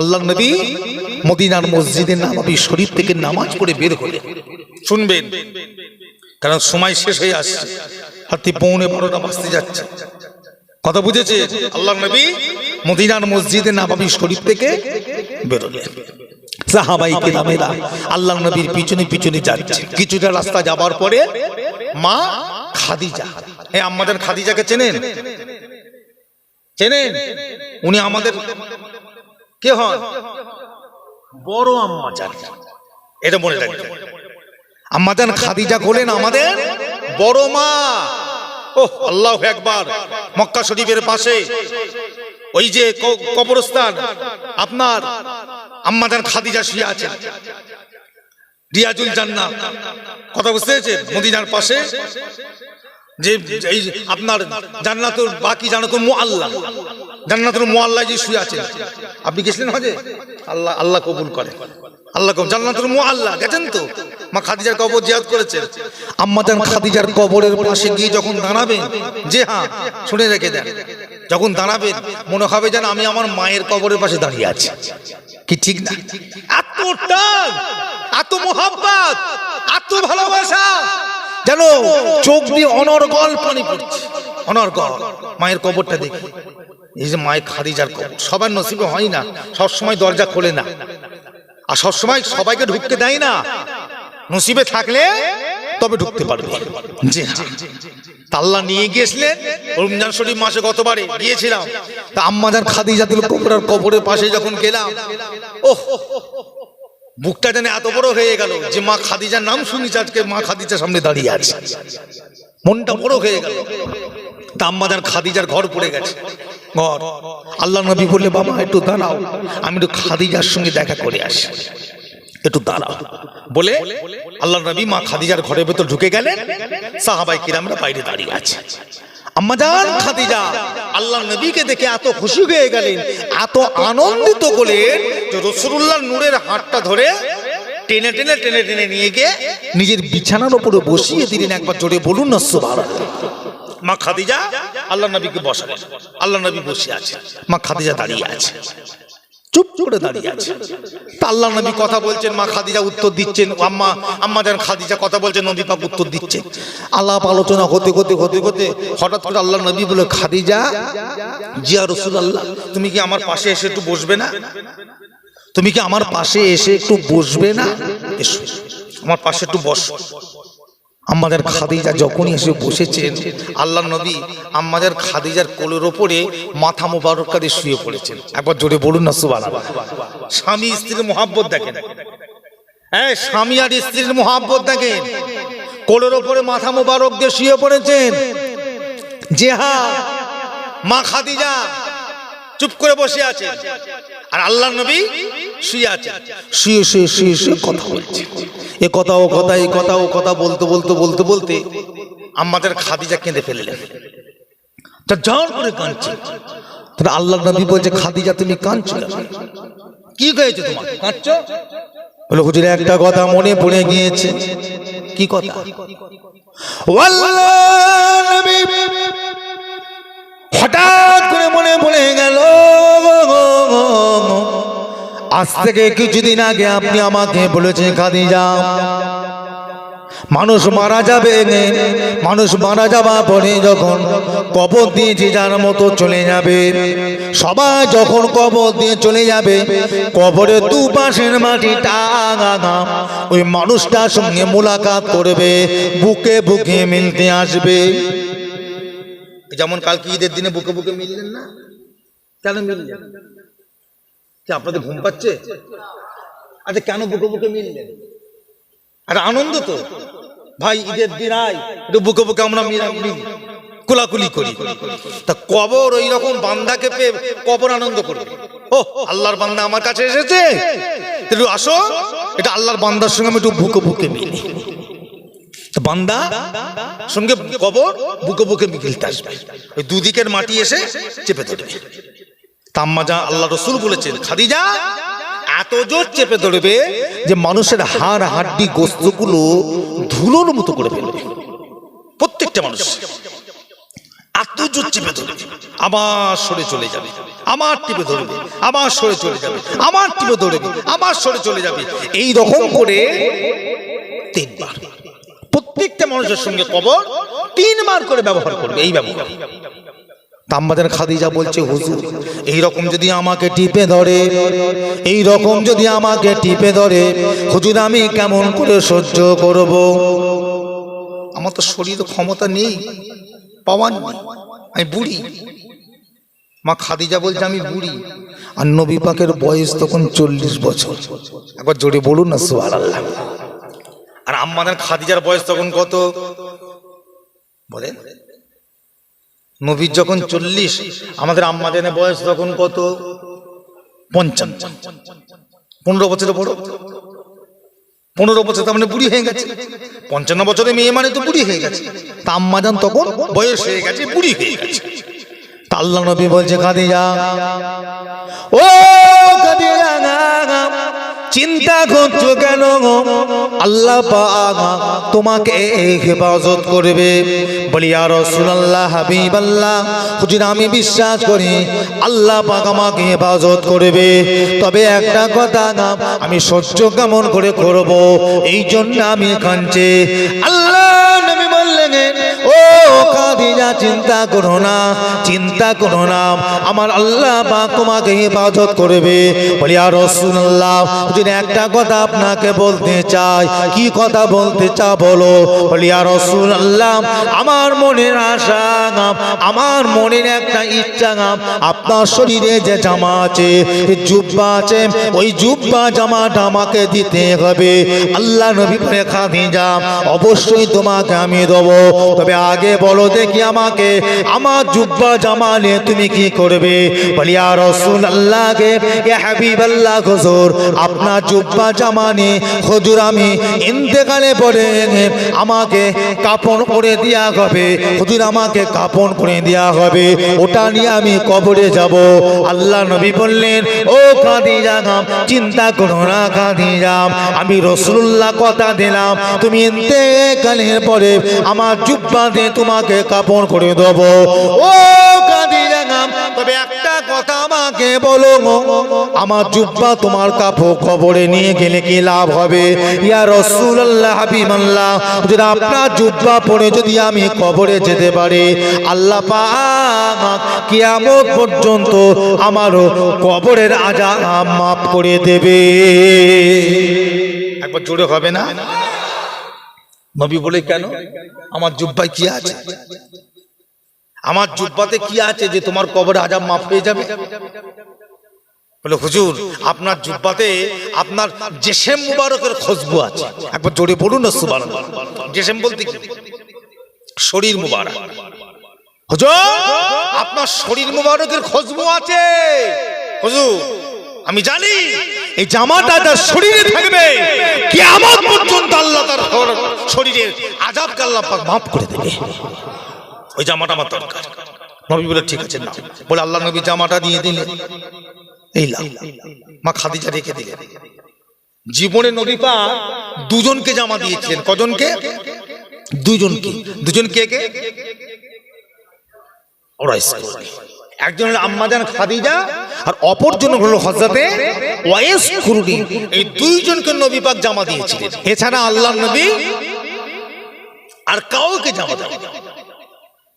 আল্লাহর নবী মদিনার মসজিদে নববী শরীফ থেকে নামাজ পড়ে বের হলেন। শুনবেন, কারণ সময় শেষ হয়ে আসছে, হাতে 11:45 বাজতে যাচ্ছে। কথা বুঝেছে? আল্লাহর নবী মদিনার মসজিদে নববী শরীফ থেকে বের হলেন। সাহাবায়ে কেরামেরা আল্লাহর নবীর পিছনে পিছনে যাচ্ছে। কিছুটা রাস্তা যাবার পরে মা খাদিজা, এই আমাদের খাদিজাকে চেনেন? চেনেন? উনি আমাদের কে হন? বড় আম্মা জান। এটা মনে রাখবেন, আম্মা জান খাদিজা হলেন আমাদের বড় মা। ওহ, আল্লাহু আকবার। মক্কা শরীফের পাশে ওই যে কবরস্থান, আপনার আম্মা জান খাদিজা শুয়ে আছেন, রিয়াজুল জান্নাত। কথা বুঝতে পেরেছেন? মদিনার পাশে যে এই আপনার জান্নাতুল বাকি, জান্নাতুল মুআল্লা, জান্নাতুল মুআল্লা যে শুয়ে আছেন। আপনি গেছিলেন হজে? আল্লাহ আল্লাহ কবুল করে, আল্লাহ কবুল। জান্নাতুল মুআল্লা গেছেন তো? মা খাদিজার কবর জিয়ারত করেছেন। আম্মা জান খাদিজার কবরের পাশে গিয়ে যখন দাঁড়াবেন, যে হ্যাঁ শুনে রেখে দেন, যখন দাঁড়াবেন মনে হবে যেন আমি আমার মায়ের কবরের পাশে দাঁড়িয়ে আছি। কি ঠিক না? এত টান, এত মোহাব্বত, এত ভালোবাসা, জানো চোখ দিয়ে অনর্গল পানি পড়ছে, অনর্গল। মায়ের কবরটা দেখি, এই যে মায়ের খাদিজার কবর, সবার নসিবে হয় না, সবসময় দরজা খোলে না, আর সবসময় সবাইকে ঢুকতে দেয় না। নসিবে থাকলে তবে ঢুকতে পারবে। জি আল্লাহ নিয়ে গিয়েছিলেন রমজান শরীফ মাসে, গতবারে গিয়েছিলাম। তা আম্মা জান খাদিজাতুল কুবরার কবরের পাশে যখন গেলাম, ওহ, বুকটা যেন এত বড় হয়ে গেল যে মা খাদিজার নাম শুনেছি, আজকে মা খাদিজার সামনে দাঁড়িয়ে আছে, মনটা বড় হয়ে গেল। তা আম্মা জান খাদিজার ঘর পড়ে গেছে, ঘর। আল্লাহ নবী বললে, বাবা একটু দাঁড়াও, আমি একটু খাদিজার সঙ্গে দেখা করে আসি, একটু দাঁড়াও বলে আল্লাহ নবী মা খাদিজার ঘরের ভেতর ঢুকে গেলেন। সাহাবায়ে কিরামরা বাইরে দাঁড়িয়ে আছে। আম্মা জান খাদিজা আল্লাহ নবীকে দেখে এত খুশি হয়ে গেলেন, এত আনন্দিত হলেন যে রাসূলুল্লাহর নূরের হাতটা ধরে টেনে টেনে টেনে টেনে নিয়ে গিয়ে নিজের বিছানার উপরে বসিয়ে দিলেন। একবার জোরে বলুন না সুবহানাল্লাহ। মা খাদিজা আল্লাহ নবীকে বসালেন, আল্লাহ নবী বসে আছে, মা খাদিজা দাঁড়িয়ে আছে, চুপ করে দাঁড়িয়ে আছে। তা আল্লাহ নবী কথা বলছেন, মা খাদিজা উত্তর দিচ্ছেন, আম্মা জান খাদিজা কথা বলছেন, নবী পাক উত্তর দিচ্ছেন। আলাপ আলোচনা হতে হতে হতে হতে হঠাৎ করে আল্লাহ নবী বলে, খাদিজা জিয়া রাসূলুল্লাহ, তুমি কি আমার পাশে এসে একটু বসবে না? তুমি কি আমার পাশে এসে একটু বসবে না? এসো আমার পাশে একটু বসো। আমাদের খাদিজা যখনই এসে বসেছেন, আল্লাহ নবী আমাদের খাদিজার কোলের ওপরে মাথা মোবারক দিয়ে শুয়ে পড়েছেন। একবার জোরে বলুন না সুবহানাল্লাহ। স্বামী স্ত্রীর মহব্বত দেখেন, হ্যাঁ, স্বামী আর স্ত্রীর মহব্বত দেখেন। কোলের ওপরে মাথা মোবারক দিয়ে শুয়ে পড়েছেন। যে হ্যাঁ, মা খাদিজা চুপ করে বসে আছে, আর আল্লাহ নবী শুয়ে আছে, শুয়ে শুয়ে শুয়ে শুয়ে কথা বলছে। এ কথা ও কথা, এই কথা ও কথা বলতে বলতে বলতে বলতে আমাদের খাদিজা কেঁদে ফেললেন, তা জান করে কাঁদছে। তাহলে আল্লাহ নবী বলছে, খাদিজা তুমি কাঁদছো, কি হয়েছে তোমার, কাঁদছো? বলে, হুজুর একটা কথা মনে পড়ে গিয়েছে। কি কথা? আল্লাহ নবী হঠাৎ করে মনে পড়ে গেল, আজ থেকে কিছুদিন আগে আপনি আমাকে বলেছেন, খাদিজা মানুষ মারা যাবে, মানুষ মারা যাওয়ার পরে যখন কবর দিয়ে যে যার মতো চলে যাবে, সবাই যখন কবর দিয়ে চলে যাবে, কবরের দুপাশের মাটিটা ওই মানুষটার সঙ্গে মোলাকাত করবে, বুকে বুকে মিলতে আসবে। যেমন কালকে ঈদের দিনে বুকে বুকে মিললেন না, কেন মিললেন? কি আপনাদের ঘুম পাচ্ছে? আচ্ছা, কেন বুকে বুকে মিললেন? আরে আনন্দ তো ভাই, ঈদের দিন আয় একটু বুকে বুকে আমরা মিলি, কোলাকুলি করি। তা কবর ওই রকম বান্দাকে পেয়ে কবর আনন্দ করবে, ও আল্লাহর বান্দা আমার কাছে এসেছে, একটু আসো, এটা আল্লাহর বান্দার সঙ্গে আমি একটু বুকে বুকে মিলি। বান্দা সঙ্গে কবর বুকে বুকে মিলতে আসবে, ওই দুদিকের মাটি এসে চেপে ধরবে। আম্মা জান আল্লাহ রাসূল বলেছেন, খাদিজা এত জোর চেপে ধরবে যে মানুষের হাড় হাড্ডি গোস্তগুলো ধুলোর মতো করে ফেলবে, প্রত্যেকটা মানুষ এত জোর চেপে ধরবে, আবার সরে চলে যাবে, আমার টিপে ধরবে, আবার সরে চলে যাবে, আমার টিপে ধরবে, আবার সরে চলে যাবে। এই রকম করে 3 বার প্রত্যেকটা মানুষের সঙ্গে কবর 3 বার করে ব্যবহার করবে। এই ব্যবহার আমাদের খাদিজা বলছে, হুজুর এইরকম যদি আমাকে টিপে ধরে, এই রকম যদি আমাকে টিপে ধরে হুজুর আমি কেমন করে সহ্য করব? আমার তো শরীরে ক্ষমতা নেই, পাওয়ার নেই, আমি বুড়ি। মা খাদিজা বলছে আমি বুড়ি, আর নবী পাকের বয়স তখন 40 বছর। একবার জোরে বলুন না সুবহানাল্লাহ। আর আমাদের খাদিজার বয়স তখন কত বলেন? নবীর যখন 40, আমাদের আম্মাদের বয়স তখন কত? 55। 15 বছরের বড়, 15 বছর তার মানে বুড়ি হয়ে গেছে। 55 বছরের মেয়ে মানে তো বুড়ি হয়ে গেছে। তা আম্মাজান তখন বয়স হয়ে গেছে, বুড়ি হয়ে গেছে। তা আল্লাহ নবী বলছে, খাদিজা, ও খাদিজা চিন্তা করছো কেন? আল্লাহ পাক তোমাকে হেফাজত করবে। বলি ইয়া রাসূলুল্লাহ, হাবিবাল্লাহ, হুজুর আমি বিশ্বাস করি আল্লাহ পাক আমাকে হেফাজত করবে, তবে একটা কথা আমি সহ্য কেমন করে করব, এই জন্য আমি কাঁদছি। আল্লাহ নবী বললেন, ও খাদিজা চিন্তা করো না, চিন্তা করো না, আমার আল্লাহ পাক তোমাকে হেফাজত করবে। বলি ইয়া রাসূলুল্লাহ, একটা কথা আপনাকে বলতে চাই। কি কথা বলতে চা বলো? বলি ইয়া রাসূলুল্লাহ, আমার মনের আশা, আমার মনের একটা ইচ্ছা, আপনার শরীরে যে জামা আছে, জুব্বা আছে, ওই জুব্বা জামাটা আমাকে দিতে হবে। আল্লাহ নবী বলে, খাদিজা অবশ্যই তোমাকে আমি দেবো, তবে আগে বলো দেখি আমাকে আমার জুব্বা জামা নিয়ে তুমি কি করবে? বলি ইয়া রাসূলুল্লাহ, ইয়া হাবিবাল্লাহ, হুজুর আপনার জুব্বা জামানে হুজুর আমি ইন্তেকালে পড়ে আমাকে কাফন করে দেয়া হবে, হুজুর আমাকে কাফন করে দেয়া হবে, ওটা নিয়ে আমি কবরে যাব। আল্লাহ নবী বললেন, ও খাদিজা চিন্তা করো না খাদিজা, আমি রাসূলুল্লাহ কথা দিলাম তুমি ইন্তেকালের পরে আমার জুব্বা দিয়ে তোমাকে কাফন করে দেব। ও খাদিজা, তবে একটা কথা আমাকে বলো, আমার জুব্বা তোমার কাপড় কবরে নিয়ে গেলে কি লাভ হবে? ইয়া রাসূলুল্লাহ, হাবিবাল্লাহ, যদি আপনার জুব্বা পরে যদি আমি কবরে যেতে পারি, আল্লাহ পাক কিয়ামত পর্যন্ত আমার কবরের আযাব মাফ করে দেবে। একবার জোরে হবে না? নবী বলে, কেন? আমার জুব্বায় কি আছে? আমার জুব্বাতে কি আছে যে তোমার কবরে আযাব মাফ হয়ে যাবে? বলে, হুজুর আপনার জুব্বাতে আপনার জেশেম মুবারকের খুশবু আছে। একবার জোরে বলুন না সুবহানাল্লাহ। জেশেম বলতে কি? শরীর মুবারক। হুজুর আপনার শরীর মুবারকের খুশবু আছে। হুজুর আমি জানি এই জামাটা তার শরীরে থাকবে, কিয়ামত পর্যন্ত আল্লাহ তার শরীরের আযাবকে আল্লাহ পাক মাফ করে দেবে। ওই জামাটা আমার দরকার। নবী বলে, ঠিক আছে না। বলে আল্লাহ নবী জামাটা দিয়ে দিলেন। এই মা খাদিজা রেখে দিলেন। জীবনে নবী পাক দুজনকে জামা দিয়েছিলেন। কজনকে? দুজনকে। দুজন কে কে? একজন হলো আম্মাজান খাদিজা, আর অপরজন হলো হযরতে ওয়াইস কুরদি। এই দুইজনকে নবী পাক জামা দিয়েছিলেন। এছাড়া আল্লাহর নবী আর কাউকে জামা দেন,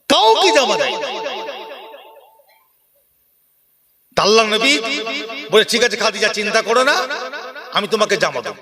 কাউকে জামা দেয়। আল্লাহর নবী বলে, ঠিক আছে খাদিজা চিন্তা করো না, আমি তোমাকে জামা দেব।